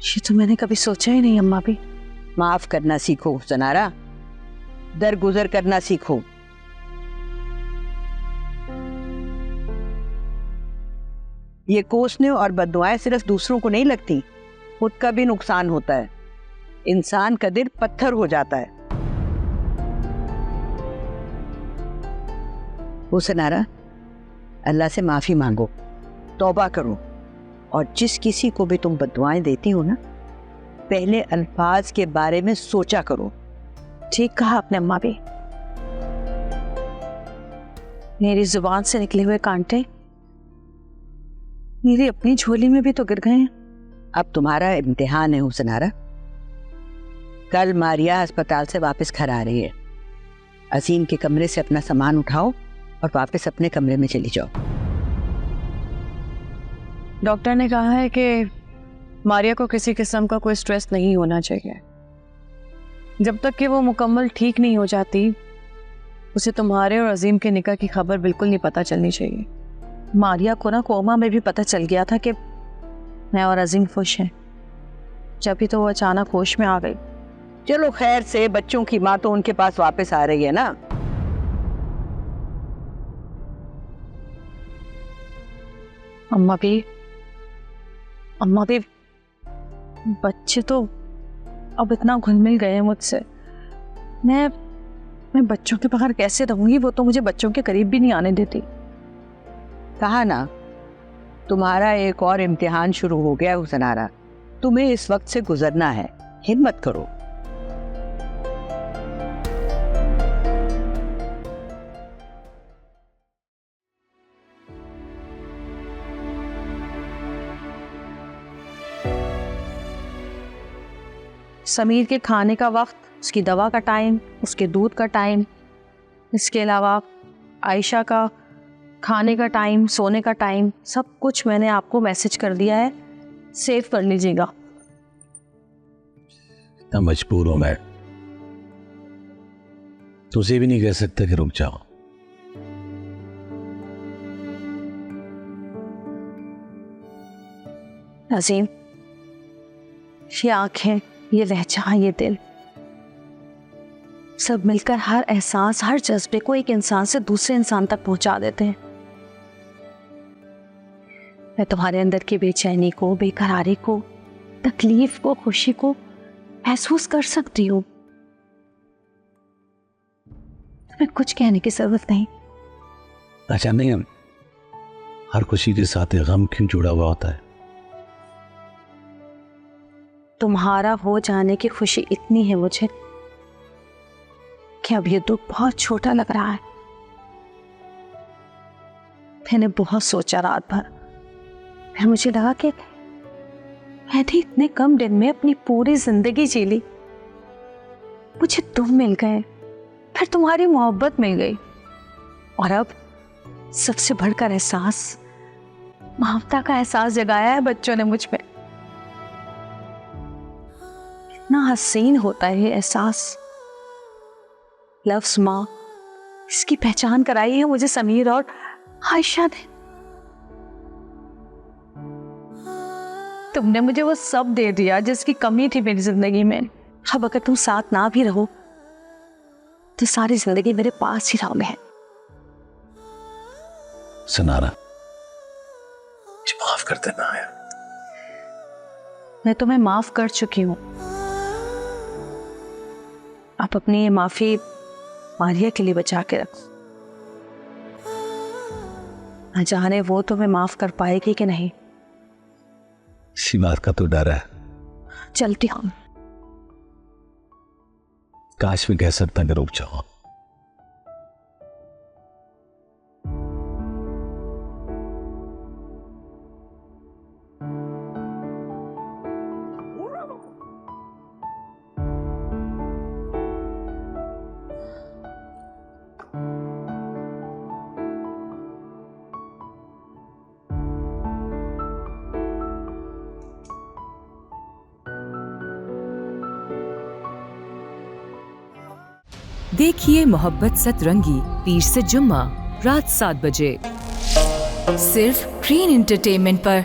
ये तो मैंने कभी सोचा ही नहीं अम्मा भी। माफ करना सीखो सनारा, दरगुजर करना सीखो। ये कोसने और बद्दुआएं सिर्फ दूसरों को नहीं लगती, खुद का भी नुकसान होता है। इंसान का दिल पत्थर हो जाता है। वो सनारा, अल्लाह से माफी मांगो, तौबा करो, और जिस किसी को भी तुम बद्दुआएं देती हो ना, पहले अल्फाज के बारे में सोचा करो। ठीक कहा आपने अम्मा भी। मेरी जुबान से निकले हुए कांटे मेरी अपनी झोली में भी तो गिर गए हैं। अब तुम्हारा इम्तिहान है हुसनारा। कल मारिया अस्पताल से वापस घर आ रही है। अजीम के कमरे से अपना सामान उठाओ और वापस अपने कमरे में चली जाओ। डॉक्टर ने कहा है कि मारिया को किसी किस्म का कोई स्ट्रेस नहीं होना चाहिए। जब तक कि वो मुकम्मल ठीक नहीं हो जाती, उसे तुम्हारे और अजीम के निकाह की खबर बिल्कुल नहीं पता चलनी चाहिए। मारिया को ना कोमा में भी पता चल गया था कि मैं और अजीम खुश हैं, जब भी तो वो अचानक होश में आ गई। चलो खैर से, बच्चों की माँ तो उनके पास वापस आ रही है ना। अम्मा भी बच्चे तो अब इतना घुल मिल गए हैं मुझसे। मैं बच्चों के बगैर कैसे रहूंगी? वो तो मुझे बच्चों के करीब भी नहीं आने देती। कहा ना, तुम्हारा एक और इम्तिहान शुरू हो गया हुसनारा। तुम्हें इस वक्त से गुजरना है, हिम्मत करो। समीर के खाने का वक्त, उसकी दवा का टाइम, उसके दूध का टाइम, इसके अलावा आयशा का खाने का टाइम, सोने का टाइम, सब कुछ मैंने आपको मैसेज कर दिया है, सेव कर लीजिएगा। इतना मजबूर हूं मैं, तुझे भी नहीं कह सकता कि रुक जाओ। अजीम, ये आंखें, ये लहजा, ये दिल, सब मिलकर हर एहसास, हर जज्बे को एक इंसान से दूसरे इंसान तक पहुंचा देते हैं। मैं तुम्हारे अंदर की बेचैनी को, बेकरारी को, तकलीफ को, खुशी को महसूस कर सकती हूँ। तुम्हें कुछ कहने की जरूरत नहीं। अच्छा नहीं, हम हर खुशी के साथ गम क्यों जुड़ा हुआ होता है? तुम्हारा हो जाने की खुशी इतनी है मुझे कि अब ये दुख बहुत छोटा लग रहा है। मैंने बहुत सोचा रात भर, फिर मुझे लगा कि मैंने इतने कम दिन में अपनी पूरी जिंदगी जी ली। मुझे तुम मिल गए, फिर तुम्हारी मोहब्बत मिल गई, और अब सबसे बढ़कर एहसास, ममता का एहसास जगाया है बच्चों ने मुझ में। इतना हसीन होता है ये एहसास। लफ्ज़ माँ, इसकी पहचान कराई है मुझे समीर और आयशा ने। तुमने मुझे वो सब दे दिया जिसकी कमी थी मेरी जिंदगी में। अब अगर तुम साथ ना भी रहो तो सारी जिंदगी मेरे पास ही रहोगे। सनारा, मुझे माफ कर देना यार। मैं तुम्हें माफ कर चुकी हूँ। आप अपनी ये माफी मारिया के लिए बचा के रखो। न जाने वो तुम्हें माफ कर पाएगी कि नहीं। इसी बात का तो डर है। चलती हूँ। काश भी कह सकता कि रुक जाओ। देखिए मोहब्बत सतरंगी पीर से जुम्मा रात 7 बजे सिर्फ ग्रीन एंटरटेनमेंट पर।